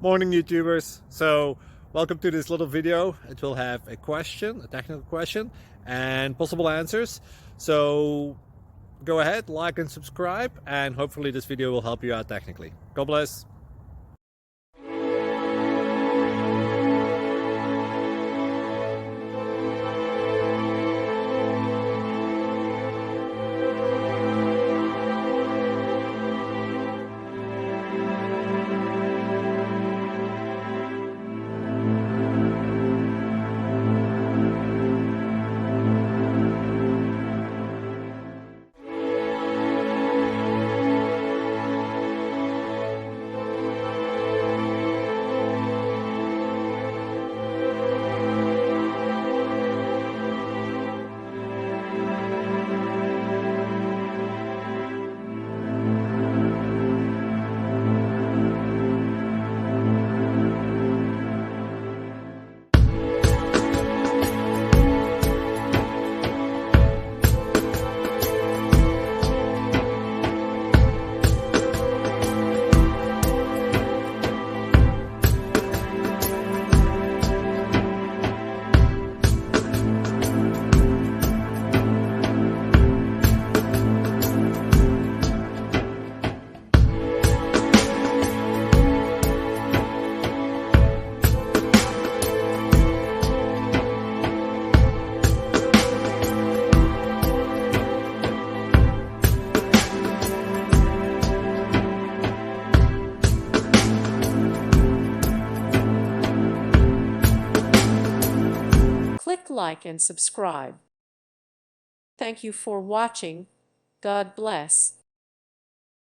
Morning YouTubers. So welcome to this little video. It will have a question, a technical question, and possible answers. So go ahead, like and subscribe, and hopefully this video will help you out technically. God bless. Click like and subscribe. Thank you for watching. God bless.